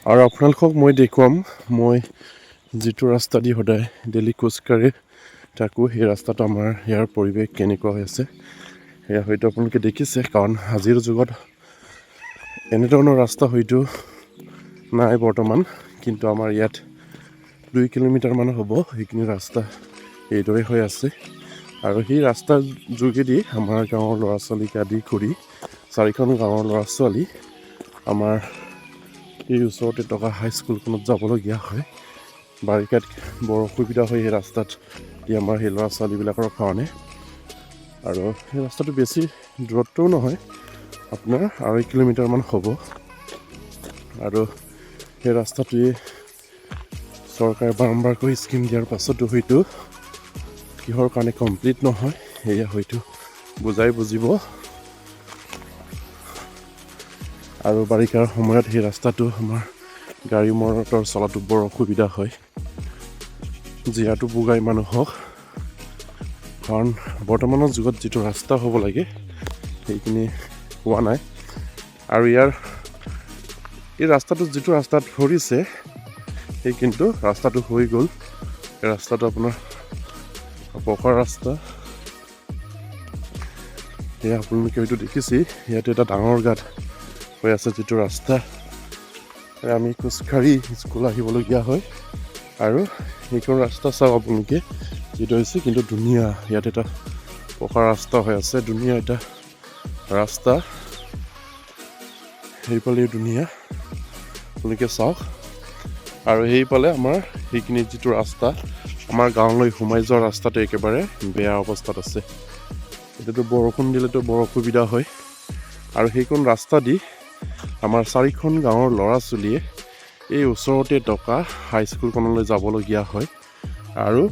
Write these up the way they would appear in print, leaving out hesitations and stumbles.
আৰু আপোনালোকক মই দেখুৱাম মই যিটো ৰাস্তা দি সদায় ডেইলি খোজকাঢ়ি থাকোঁ সেই ৰাস্তাটো আমাৰ ইয়াৰ পৰিৱেশ কেনেকুৱা হৈ আছে সেয়া হয়তো আপোনালোকে দেখিছে, কাৰণ আজিৰ যুগত এনেধৰণৰ ৰাস্তা হয়তো নাই বৰ্তমান, কিন্তু আমাৰ ইয়াত 2 কিলোমিটাৰমান হ'ব সেইখিনি ৰাস্তা এইদৰে হৈ আছে। আৰু সেই ৰাস্তাৰ যোগেদি আমাৰ গাঁৱৰ ল'ৰা ছোৱালীক আদি কৰি 4খন গাঁৱৰ ল'ৰা ছোৱালী আমাৰ এই ওচৰতে থকা হাইস্কুলখনত যাবলগীয়া হয়। বাৰিষাত বৰ অসুবিধা হয় এই ৰাস্তাত দি আমাৰ সেই ল'ৰা ছোৱালীবিলাকৰ কাৰণে। আৰু সেই ৰাস্তাটো বেছি দূৰত্বও নহয়, আপোনাৰ 2.5 কিলোমিটাৰমান হ'ব। আৰু সেই ৰাস্তাটোৱে চৰকাৰে বাৰম্বাৰকৈ স্কিম দিয়াৰ পাছতো হয়তো কিহৰ কাৰণে কমপ্লিট নহয় সেয়া হয়তো বুজাই বুজিব। আৰু বাৰিষাৰ সময়ত সেই ৰাস্তাটো আমাৰ গাড়ী মটৰ চলাটো বৰ অসুবিধা হয়, জীয়াটো বুগাই মানুহক। কাৰণ বৰ্তমানৰ যুগত যিটো ৰাস্তা হ'ব লাগে সেইখিনি হোৱা নাই। আৰু এই ৰাস্তাটো যিটো ৰাস্তাত ধৰিছে সেই কিন্তু ৰাস্তাটো হৈ গ'ল। এই ৰাস্তাটো আপোনাৰ পকা ৰাস্তা। সেয়া আপোনালোকে হয়তো দেখিছেই, ইয়াতে এটা ডাঙৰ গাঁত হৈ আছে যিটো ৰাস্তা আমি খোজকাঢ়ি স্কুল আহিবলগীয়া হয়। আৰু এইখন ৰাস্তা চাওক আপোনালোকে যিটো হৈছে কিন্তু ধুনীয়া, ইয়াত এটা পকা ৰাস্তা হৈ আছে, ধুনীয়া এটা ৰাস্তা। সেইফালে ধুনীয়া আপোনালোকে চাওক। আৰু সেইফালে আমাৰ সেইখিনি যিটো ৰাস্তা আমাৰ গাঁৱলৈ সোমাই যোৱা ৰাস্তাটো একেবাৰে বেয়া অৱস্থাত আছে। এতিয়াতো বৰষুণ দিলেতো বৰ অসুবিধা হয়। আৰু সেইখন ৰাস্তা দি আমাৰ 4খন গাঁৱৰ ল'ৰা ছোৱালীয়ে এই ওচৰতে থকা হাইস্কুলখনলৈ যাবলগীয়া হয়। আৰু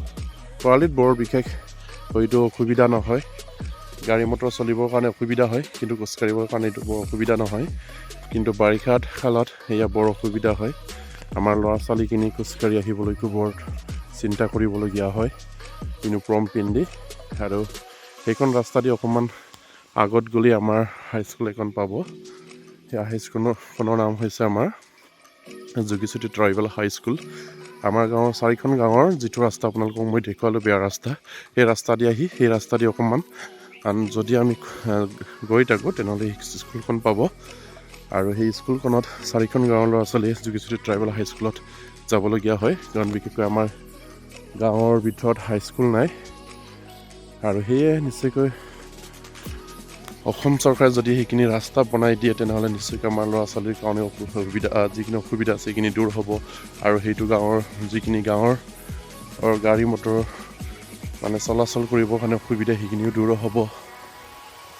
খৰালিত বৰ বিশেষ হয়তো অসুবিধা নহয়, গাড়ী মটৰ চলিবৰ কাৰণে অসুবিধা হয়, কিন্তু খোজকাঢ়িবৰ কাৰণে এইটো বৰ অসুবিধা নহয়। কিন্তু বাৰিষাত কালত এয়া বৰ অসুবিধা হয়। আমাৰ ল'ৰা ছোৱালীখিনি খোজকাঢ়ি আহিবলৈকো বৰ চিন্তা কৰিবলগীয়া হয় ইউনিফৰ্ম পিন্ধি। আৰু সেইখন ৰাস্তা দি অকণমান আগত গ'লে আমাৰ হাইস্কুল এখন পাব। সেই হাইস্কুলখনৰ নাম হৈছে আমাৰ যোগীচুটি ট্ৰাইবেল হাইস্কুল। আমাৰ গাঁৱৰ 4খন গাঁৱৰ যিটো ৰাস্তা আপোনালোকক মই দেখুৱালোঁ বেয়া ৰাস্তা, সেই ৰাস্তা দি আহি সেই ৰাস্তা দি অকণমান যদি আমি গৈ থাকোঁ তেনেহ'লে স্কুলখন পাব। আৰু সেই স্কুলখনত 4খন গাঁৱৰ ল'ৰা ছোৱালীয়ে যোগীচুটি ট্ৰাইবেল হাইস্কুলত যাবলগীয়া হয়, কাৰণ বিশেষকৈ আমাৰ গাঁৱৰ ভিতৰত হাইস্কুল নাই। আৰু সেয়ে নিশ্চয়কৈ অসম চৰকাৰে যদি সেইখিনি ৰাস্তা বনাই দিয়ে তেনেহ'লে নিশ্চয়কৈ আমাৰ ল'ৰা ছোৱালীৰ কাৰণে যিখিনি অসুবিধা আছে সেইখিনি দূৰ হ'ব। আৰু সেইটো গাঁৱৰ যিখিনি গাঁৱৰ গাড়ী মটৰ মানে চলাচল কৰিবৰ কাৰণে অসুবিধা সেইখিনিও দূৰ হ'ব।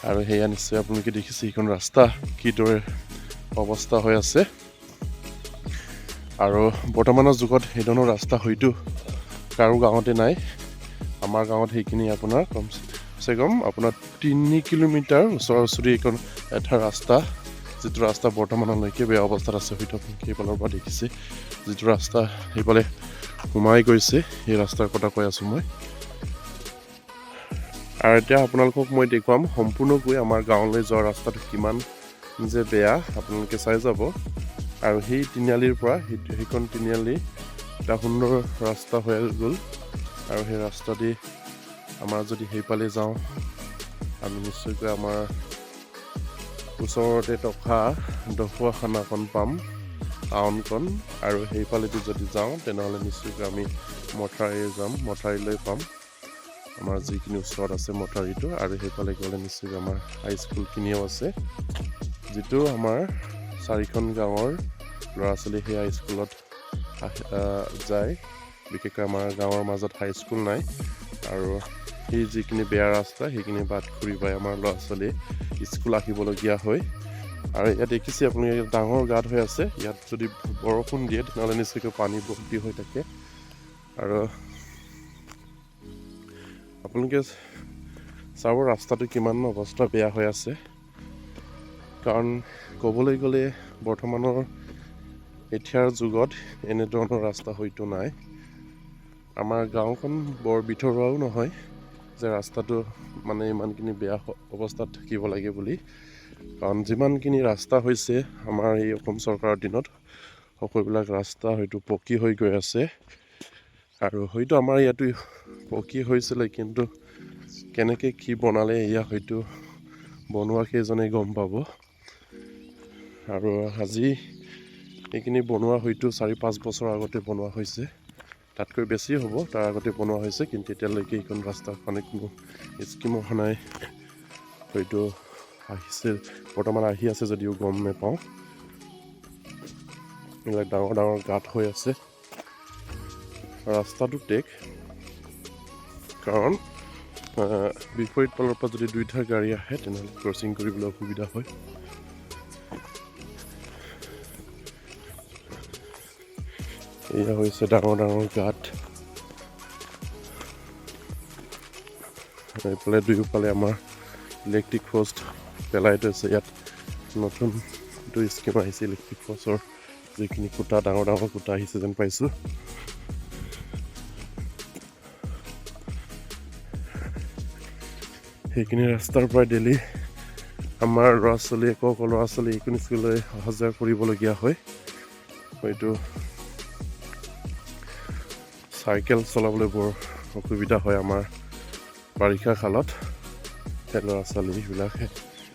আৰু সেয়া নিশ্চয় আপোনালোকে দেখিছে সেইখন ৰাস্তা কিদৰে অৱস্থা হৈ আছে। আৰু বৰ্তমানৰ যুগত সেই ধৰণৰ ৰাস্তা হয়তো কাৰো গাঁৱতে নাই। আমাৰ গাঁৱত সেইখিনি আপোনাৰ কমচে কম আপোনাৰ 3 কিলোমিটাৰ ওচৰা ওচৰি এইখন এটা ৰাস্তা, যিটো ৰাস্তা বৰ্তমানলৈকে বেয়া অৱস্থাত আছে। হয়তো আপোনালোকে সেইফালৰ পৰা দেখিছে যিটো ৰাস্তা সেইফালে সোমাই গৈছে, সেই ৰাস্তাৰ কথা কৈ আছোঁ মই। আৰু এতিয়া আপোনালোকক মই দেখুৱাম সম্পূৰ্ণকৈ আমাৰ গাঁৱলৈ যোৱা ৰাস্তাটো কিমান যে বেয়া আপোনালোকে চাই যাব। আৰু সেই তিনিআলিৰ পৰা সেইখন তিনিআলি এটা সুন্দৰ ৰাস্তা হৈ গ'ল। আৰু সেই ৰাস্তা দি আমাৰ যদি সেইফালে যাওঁ আমি নিশ্চয়কৈ আমাৰ ওচৰতে থকা ডফুৱাখানাখন পাম, টাউনখন। আৰু সেইফালেদি যদি যাওঁ তেনেহ'লে নিশ্চয়কৈ আমি মঠাউৰি যাম, মঠাউৰিলৈ পাম আমাৰ যিখিনি ওচৰত আছে মঠাউৰিটো। আৰু সেইফালে গ'লে নিশ্চয়কৈ আমাৰ হাইস্কুলখিনিও আছে, যিটো আমাৰ 4খন গাঁৱৰ ল'ৰা ছোৱালী সেই হাইস্কুলত যায়। বিশেষকৈ আমাৰ গাঁৱৰ মাজত হাইস্কুল নাই। আৰু সেই যিখিনি বেয়া ৰাস্তা সেইখিনি বাদ ঘূৰি পাই আমাৰ ল'ৰা ছোৱালীয়ে স্কুল আহিবলগীয়া হয়। আৰু ইয়াত দেখিছে আপোনালোকে ডাঙৰ গাঁত হৈ আছে, ইয়াত যদি বৰষুণ দিয়ে তেনেহ'লে নিশ্চয়কৈ পানী ভৰ্তি হৈ থাকে। আৰু আপোনালোকে চাব ৰাস্তাটো কিমান অৱস্থা বেয়া হৈ আছে। কাৰণ ক'বলৈ গ'লে বৰ্তমানৰ এতিয়াৰ যুগত এনেধৰণৰ ৰাস্তা হয়তো নাই। আমাৰ গাঁওখন বৰ ভিতৰুৱাও নহয় যে ৰাস্তাটো মানে ইমানখিনি বেয়া অৱস্থাত থাকিব লাগে বুলি। কাৰণ যিমানখিনি ৰাস্তা হৈছে আমাৰ এই অসম চৰকাৰৰ দিনত সকলোবিলাক ৰাস্তা হয়তো পকী হৈ গৈ আছে আৰু হয়তো আমাৰ ইয়াতো পকী হৈছিলে, কিন্তু কেনেকৈ কি বনালে এয়া হয়তো বনোৱা কেইজনে গম পাব। আৰু আজি এইখিনি বনোৱা হয়তো 4-5 বছৰ আগতে বনোৱা হৈছে, তাতকৈ বেছি হ'ব, তাৰ আগতে বনোৱা হৈছে, কিন্তু এতিয়ালৈকে এইখন ৰাস্তাৰ কাৰণে কোনো স্কিম অহা নাই। হয়তো আহিছে, বৰ্তমান আহি আছে যদিও গম নাপাওঁ। এইবিলাক ডাঙৰ ডাঙৰ গাঁত হৈ আছে। ৰাস্তাটো টেক, কাৰণ বিপৰীত ফালৰ পৰা যদি 2টা গাড়ী আহে তেনেহ'লে ক্ৰচিং কৰিবলৈ অসুবিধা হয়। এয়া হৈছে ডাঙৰ ডাঙৰ গাঁত। এইফালে দুয়োফালে আমাৰ ইলেক্ট্ৰিক পোষ্ট পেলাই থৈছে। ইয়াত নতুন এইটো স্কিম আহিছে, ইলেক্ট্ৰিক পোষ্টৰ যিখিনি খুঁটা, ডাঙৰ ডাঙৰ খুঁটা আহিছে যেন পাইছোঁ। সেইখিনি ৰাস্তাৰ পৰা ডেইলি আমাৰ ল'ৰা ছোৱালী, এইখিনি স্কুললৈ অহা যোৱা কৰিবলগীয়া হয়। হয়তো চাইকেল চলাবলৈ বৰ অসুবিধা হয় আমাৰ বাৰিষা কালত। ল'ৰা ছোৱালীবিলাকে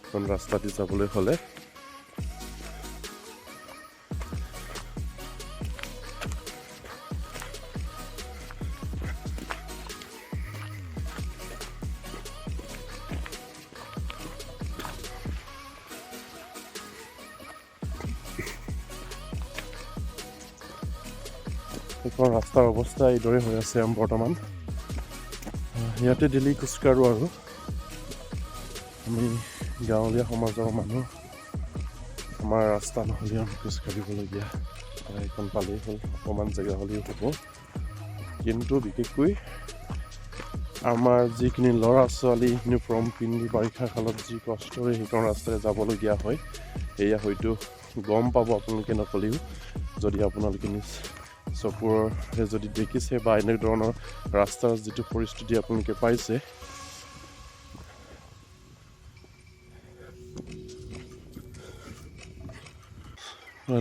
এখন ৰাস্তা দি যাবলৈ হ'লে। এখন ৰাস্তাৰ অৱস্থা এইদৰে হৈ আছে বৰ্তমান। ইয়াতে ডেইলি খোজকাঢ়োঁ আৰু আমি গাঁৱলীয়া সমাজৰ মানুহ। আমাৰ ৰাস্তা নহ'লেও আমি খোজকাঢ়িবলগীয়া এইখন পালেই হ'ল, অকণমান জেগা হ'লেও হ'ব। কিন্তু বিশেষকৈ আমাৰ যিখিনি ল'ৰা ছোৱালী ইউনিফৰ্ম পিন্ধি বাৰিষা কালত যি কষ্টৰে সেইখন ৰাস্তাৰে যাবলগীয়া হয়, এয়া হয়তো গম পাব আপোনালোকে নক'লেও, যদি আপোনালোকে নিজ চকুৰে যদি দেখিছে বা এনেধৰণৰ ৰাস্তাৰ যিটো পৰিস্থিতি আপোনালোকে পাইছে।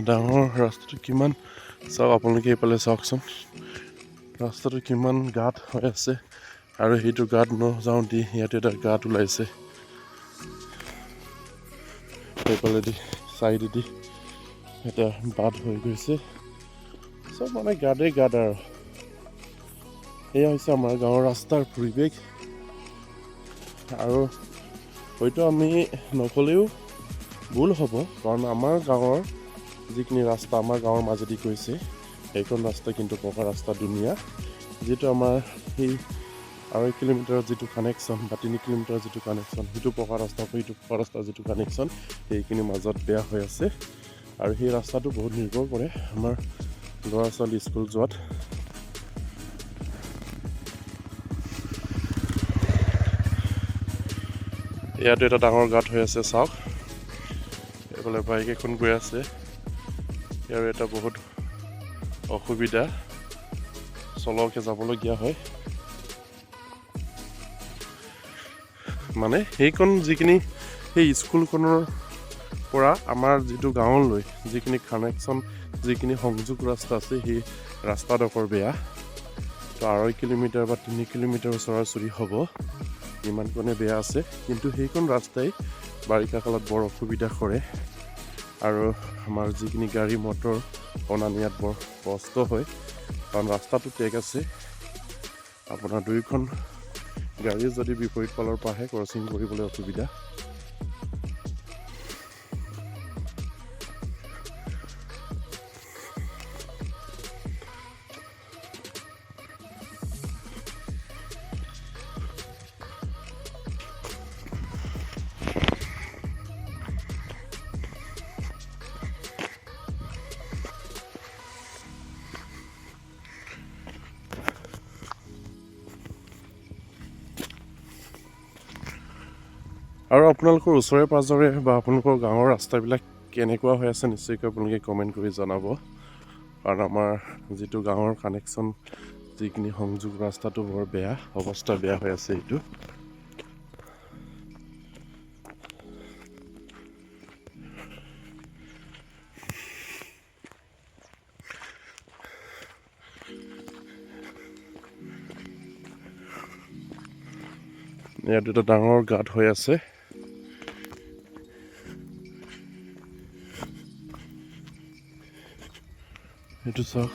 ডাঙৰ ৰাস্তাটো কিমান চাওক আপোনালোকে, এইফালে চাওকচোন ৰাস্তাটো কিমান গাঁত হৈ আছে, আৰু সেইটো গাঁত নযাওঁতে ইয়াতে এটা গাঁত ওলাইছে। সেইফালেদি চাইডেদি এটা বাট হৈ গৈছে, চব মানে গাঁতে গাঁত আৰু। এয়া হৈছে আমাৰ গাঁৱৰ ৰাস্তাৰ পৰিৱেশ। আৰু হয়তো আমি নক'লেও ভুল হ'ব, কাৰণ আমাৰ গাঁৱৰ যিখিনি ৰাস্তা আমাৰ গাঁৱৰ মাজেদি গৈছে, সেইখন ৰাস্তা কিন্তু পকা ৰাস্তা ধুনীয়া। যিটো আমাৰ সেই 2.5 কিলোমিটাৰৰ যিটো কানেকশ্যন বা 3 কিলোমিটাৰৰ যিটো কানেকশ্যন, সেইটো পকা ৰাস্তা, সেইটো পকা ৰাস্তাৰ যিটো কানেকশ্যন, সেইখিনি মাজত বেয়া হৈ আছে। আৰু সেই ৰাস্তাটো বহুত নিৰ্ভৰ কৰে আমাৰ ল'ৰা ছোৱালী স্কুল যোৱাত। ইয়াতো এটা ডাঙৰ গাঁত হৈ আছে চাওক, এইফালে বাইক এখন গৈ আছে। ইয়াৰ এটা বহুত অসুবিধা, চলকে যাবলগীয়া হয়। মানে সেইখন যিখিনি সেই স্কুলখনৰ পৰা আমাৰ যিটো গাঁৱলৈ যিখিনি কানেকশ্যন, যিখিনি সংযোগ ৰাস্তা আছে, সেই ৰাস্তাডোখৰ বেয়া। তো 2.5 কিলোমিটাৰ বা 3 কিলোমিটাৰ ওচৰা-ওচৰি হ'ব, ইমানকণে বেয়া আছে। কিন্তু সেইখন ৰাস্তাই বাৰিষা কালত বৰ অসুবিধা কৰে, আৰু আমাৰ যিখিনি গাড়ী মটৰ অনা নিয়াত বৰ কষ্ট হয়, কাৰণ ৰাস্তাটো টেক আছে। আপোনাৰ 2খন গাড়ী যদি বিপৰীত ফালৰ পৰা আহে, ক্ৰচিং কৰিবলৈ অসুবিধা। আৰু আপোনালোকৰ ওচৰে পাঁজৰে বা আপোনালোকৰ গাঁৱৰ ৰাস্তাবিলাক কেনেকুৱা হৈ আছে, নিশ্চয়কৈ আপোনালোকে কমেণ্ট কৰি জনাব। কাৰণ আমাৰ যিটো গাঁৱৰ কানেকশ্যন, যিখিনি সংযোগ ৰাস্তাটো বৰ বেয়া, অৱস্থা বেয়া হৈ আছে এইটো। ইয়াত এটা ডাঙৰ গাঁত হৈ আছে। এইটো চাওক।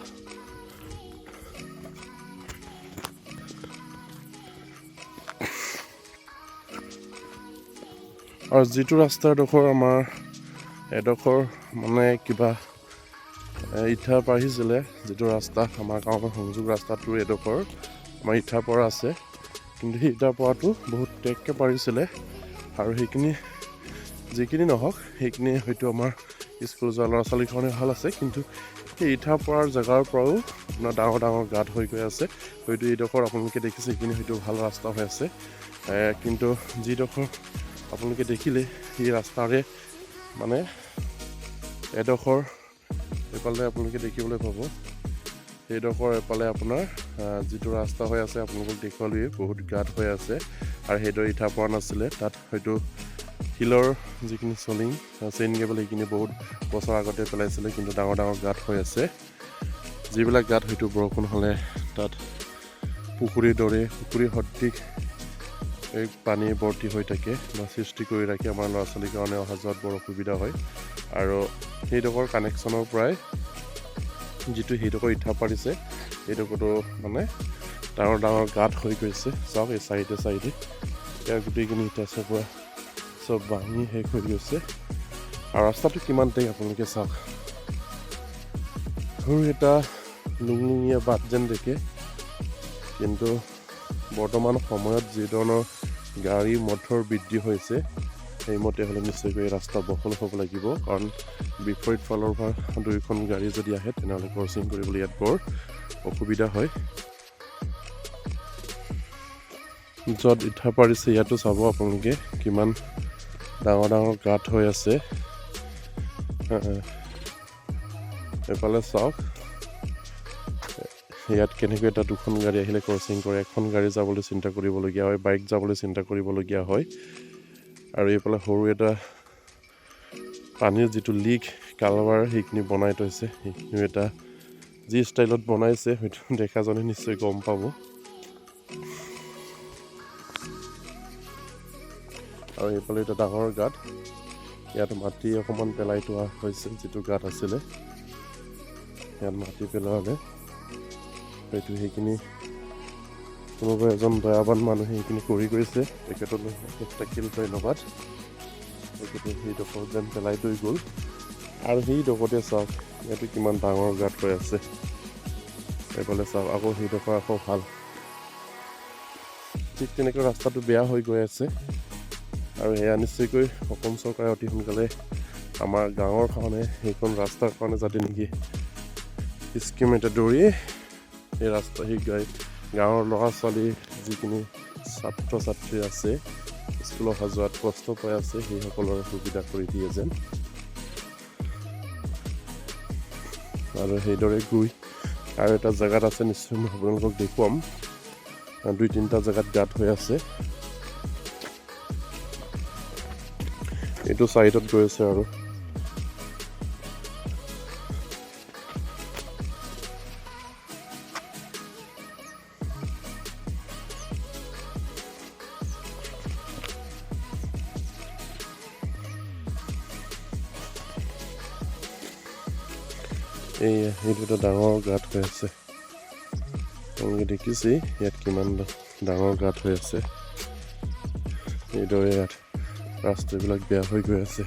আৰু যিটো ৰাস্তাৰ ডোখৰ আমাৰ এডোখৰ মানে কিবা ইটা বাঢ়িছিলে, যিটো ৰাস্তা আমাৰ গাঁৱৰ সংযোগ ৰাস্তাটোৰ এডোখৰ আমাৰ ইটাৰ পৰা আছে, কিন্তু সেই ইটাৰ পৰাটো বহুত টেককৈ পাৰিছিলে। আৰু সেইখিনি যিখিনি নহওক, সেইখিনি হয়তো আমাৰ স্কুল যোৱা ল'ৰা ছোৱালীৰ কাৰণে ভাল আছে, কিন্তু সেই ইটাৰ পৰাৰ জেগাৰ পৰাও আপোনাৰ ডাঙৰ ডাঙৰ গাঁত হৈ গৈ আছে। হয়তো এইডোখৰ আপোনালোকে দেখিছে, সেইখিনি হয়তো ভাল ৰাস্তা হৈ আছে, কিন্তু যিডোখৰ আপোনালোকে দেখিলে সেই ৰাস্তাৰে মানে এডোখৰ এইফালে আপোনালোকে দেখিবলৈ পাব, সেইডোখৰ এফালে আপোনাৰ যিটো ৰাস্তা হৈ আছে আপোনালোকক দেখুৱালোৱেই, বহুত গাঁত হৈ আছে। আৰু সেইদৰে ইটা পৰা নাছিলে, তাত হয়তো শিলৰ যিখিনি চলিং চেইন কেবল সেইখিনি বহুত বছৰ আগতে পেলাইছিলে, কিন্তু ডাঙৰ ডাঙৰ গাঁত হৈ আছে। যিবিলাক গাঁত হয়তো বৰষুণ হ'লে তাত পুখুৰীৰ দৰে পুখুৰীৰ সদৃশ এই পানী ভৰ্তি হৈ থাকে বা সৃষ্টি কৰি ৰাখে, আমাৰ ল'ৰা ছোৱালীৰ কাৰণে অহা যোৱাত বৰ অসুবিধা হয়। আৰু সেইডোখৰ কানেকশ্যনৰ পৰাই যিটো সেইডোখৰ ইটা পাৰিছে, সেইডোখৰটো মানে ডাঙৰ ডাঙৰ গাঁত হৈ গৈছে। চাওক এই চাইডে ইয়াৰ গোটেইখিনি ইটা পৰা চব ভাঙি শেষ হৈ গৈছে। আৰু ৰাস্তাটো কিমান টেক আপোনালোকে চাওক, সৰু এটা লুংলুঙীয়া বাট যেন দেখে, কিন্তু বৰ্তমান সময়ত যি ধৰণৰ গাড়ী মটৰ বৃদ্ধি হৈছে, সেইমতে হ'লে নিশ্চয়কৈ এই ৰাস্তা বহল হ'ব লাগিব। কাৰণ বিপৰীত ফালৰ পৰা দুয়োখন গাড়ী যদি আহে, তেনেহ'লে ক্ৰচিং কৰিবলৈ ইয়াত বৰ অসুবিধা হয়। য'ত ইটা পাৰিছে ইয়াতো চাব আপোনালোকে কিমান ডাঙৰ ডাঙৰ গাঁত হৈ আছে। এইফালে চাওক, ইয়াত কেনেকৈ এটা দুখন গাড়ী আহিলে ক্ৰচিং কৰে, এখন গাড়ী যাবলৈ চিন্তা কৰিবলগীয়া হয়, বাইক যাবলৈ চিন্তা কৰিবলগীয়া হয়। আৰু এইফালে সৰু এটা পানীৰ যিটো লিক কালভাৰ সেইখিনি বনাই থৈছে, সেইখিনিও এটা যি ষ্টাইলত বনাইছে হয়তো দেখাজনে নিশ্চয় গম পাব। আৰু এইফালে এটা ডাঙৰ গাঁত, ইয়াত মাটি অকণমান পেলাই থোৱা হৈছে, যিটো গাঁত আছিলে ইয়াত মাটি পেলালে হয়তো সেইখিনি কোনোবা এজন দয়াৱান মানুহে সেইখিনি কৰি গৈছে, তেখেতলৈ থাকিল ধন্যবাদ। তেখেতে সেইডোখৰ যেন পেলাই থৈ গ'ল। আৰু সেইডোখৰতে চাওক, ইয়াতো কিমান ডাঙৰ গাঁত হৈ আছে। এইফালে চাওক, আকৌ সেইডোখৰ আকৌ ভাল। ঠিক তেনেকৈ ৰাস্তাটো বেয়া হৈ গৈ আছে। আৰু সেয়া নিশ্চয়কৈ অসম চৰকাৰে অতি সোনকালে আমাৰ গাঁৱৰ কাৰণে, সেইখন ৰাস্তাৰ কাৰণে যাতে নেকি স্কিম এটা দৌৰি সেই ৰাস্তা, সেই গাঁৱৰ ল'ৰা ছোৱালী যিখিনি ছাত্ৰ ছাত্ৰী আছে, স্কুল অহা যোৱাত কষ্ট পাই আছে, সেইসকলৰ সুবিধা কৰি দিয়ে যেন। আৰু সেইদৰে গৈ আৰু এটা জেগাত আছে, নিশ্চয় মই আপোনালোকক দেখুৱাম, 2-3টা জেগাত গাঁত হৈ আছে। এইটো চাইডত গৈ আছে আৰু এইটো এটা ডাঙৰ গাঁত হৈ আছে। আপোনালোকে দেখিছেই ইয়াত কিমান ডাঙৰ গাঁত হৈ আছে। এইদৰে ইয়াত ৰাস্তাবিলাক বেয়া হৈ গৈ আছে,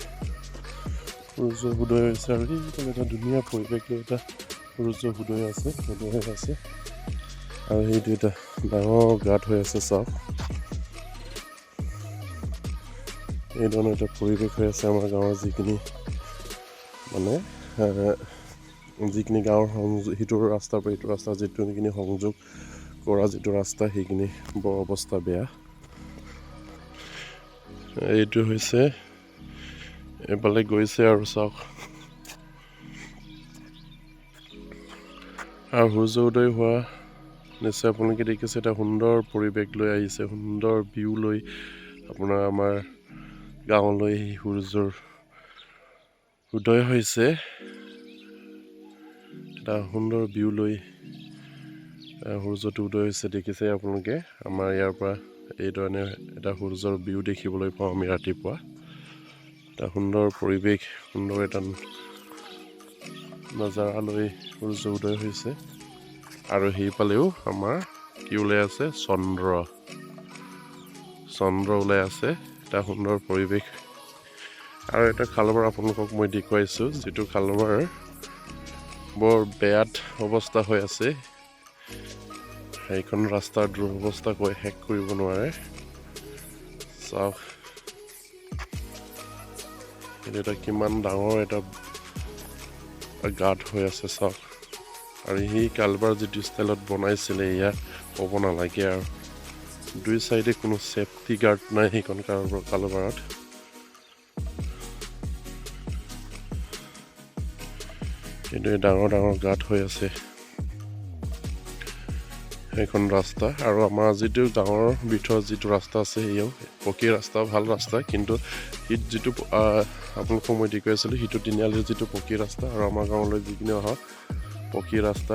সূৰ্য উদয় হৈছে। আৰু এইফালে এটা ধুনীয়া পৰিৱেশ লৈ এটা সূৰ্য উদয় আছে, উদয় হৈ আছে। আৰু সেইটো এটা ডাঙৰ গাঁত হৈ আছে, চাওক। এই ধৰণৰ এটা পৰিৱেশ হৈ আছে আমাৰ গাঁৱৰ যিখিনি মানে যিখিনি গাঁৱৰ সিটো ৰাস্তাৰ পৰা এইটো ৰাস্তা যিটো নেকি সংযোগ কৰা যিটো ৰাস্তা, সেইখিনি বৰ অৱস্থা বেয়া। এইটো হৈছে এইফালে গৈছে আৰু চাওক। আৰু সূৰ্য উদয় হোৱা নিশ্চয় আপোনালোকে দেখিছে, এটা সুন্দৰ পৰিৱেশ লৈ আহিছে, সুন্দৰ ভিউ লৈ আপোনাৰ আমাৰ গাঁৱলৈ সূৰ্যৰ উদয় হৈছে। এটা সুন্দৰ ভিউ লৈ সূৰ্যটো উদয় হৈছে, দেখিছে আপোনালোকে। আমাৰ ইয়াৰ পৰা এইধৰণে এটা সূৰ্যৰ ভিউ দেখিবলৈ পাওঁ আমি ৰাতিপুৱা এটা সুন্দৰ পৰিৱেশ সুন্দৰ এটা নজাৰালৈ সূৰ্য উদয় হৈছে আৰু সেইফালেও আমাৰ কি ওলাই আছে চন্দ্ৰ ওলাই আছে এটা সুন্দৰ পৰিৱেশ আৰু এটা খালবাৰ আপোনালোকক মই দেখুৱাইছোঁ যিটো খালবাৰ বৰ বেয়াত অৱস্থা হৈ আছে সেইখন ৰাস্তাৰ দুৰৱস্থা কৈ শেষ কৰিব নোৱাৰে চাওক এটা কিমান ডাঙৰ এটা গাঁত হৈ আছে চাওক আৰু সেই কালবাৰ যিটো ষ্টাইলত বনাইছিলে ইয়াত হ'ব নালাগে আৰু দুই চাইডে কোনো ছেফটি গাৰ্ড নাই সেইখন কালবাৰত এইটোৱে ডাঙৰ গাঁত হৈ আছে সেইখন ৰাস্তা আৰু আমাৰ যিটো গাঁৱৰ ভিতৰত যিটো ৰাস্তা আছে সেয়াও পকী ৰাস্তা ভাল ৰাস্তা কিন্তু সিত যিটো আপোনালোকক মই দেখুৱাই আছিলোঁ সিটো তিনিআলিৰ যিটো পকী ৰাস্তা আৰু আমাৰ গাঁৱলৈ যিখিনি অহা পকী ৰাস্তা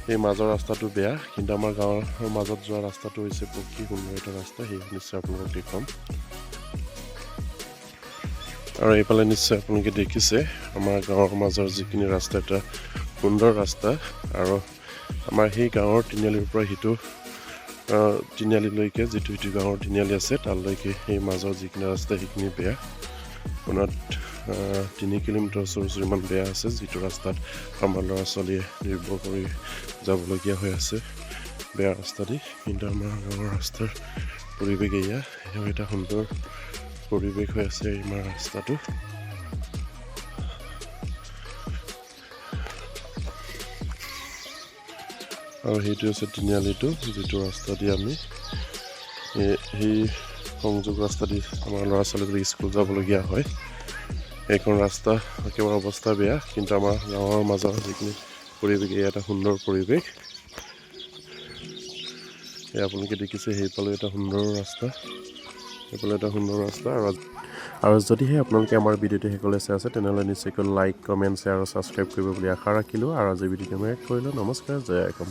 সেই মাজৰ ৰাস্তাটো বেয়া কিন্তু আমাৰ গাঁৱৰ মাজত যোৱা ৰাস্তাটো হৈছে পকী সুন্দৰ এটা ৰাস্তা সেই নিশ্চয় আপোনালোকক দেখুৱাম আৰু এইফালে নিশ্চয় আপোনালোকে দেখিছে আমাৰ গাঁৱৰ মাজৰ যিখিনি ৰাস্তা এটা সুন্দৰ ৰাস্তা আৰু আমাৰ সেই গাঁৱৰ তিনিআলিৰ পৰা সিটো তিনিআলিলৈকে যিটো সিটো গাঁৱৰ তিনিআলি আছে তালৈকে সেই মাজৰ যিখিনি ৰাস্তা সেইখিনি বেয়া আপোনাৰ 3 কিলোমিটাৰ ওচৰ বেয়া আছে যিটো ৰাস্তাত আমাৰ ল'ৰা ছোৱালীয়ে নিৰ্ভৰ কৰি যাবলগীয়া হৈ আছে বেয়া ৰাস্তা দি কিন্তু আমাৰ গাঁৱৰ ৰাস্তাৰ পৰিৱেশ এয়া এটা সুন্দৰ পৰিৱেশ হৈ আছে আমাৰ ৰাস্তাটো আৰু সেইটো হৈছে তিনিআলিটো যিটো ৰাস্তা দি আমি সেই সংযোগ ৰাস্তা দি আমাৰ ল'ৰা ছোৱালীবিলাক স্কুল যাবলগীয়া হয় এইখন ৰাস্তা একেবাৰে অৱস্থা বেয়া কিন্তু আমাৰ গাঁৱৰ মাজৰ যিখিনি পৰিৱেশ এয়া এটা সুন্দৰ পৰিৱেশ আপোনালোকে দেখিছে সেইফালে এটা সুন্দৰ ৰাস্তা আৰু যদিহে আপোনালোকে আমাৰ ভিডিঅ'টো শেষলৈ চাই আছে তেনেহ'লে নিশ্চয়কৈ লাইক কমেণ্ট শ্বেয়াৰ আৰু ছাবস্ক্ৰাইব কৰিব বুলি আশা ৰাখিলোঁ আৰু আজি ভিডিঅ'টো মই কৰিলোঁ নমস্কাৰ জয় অসম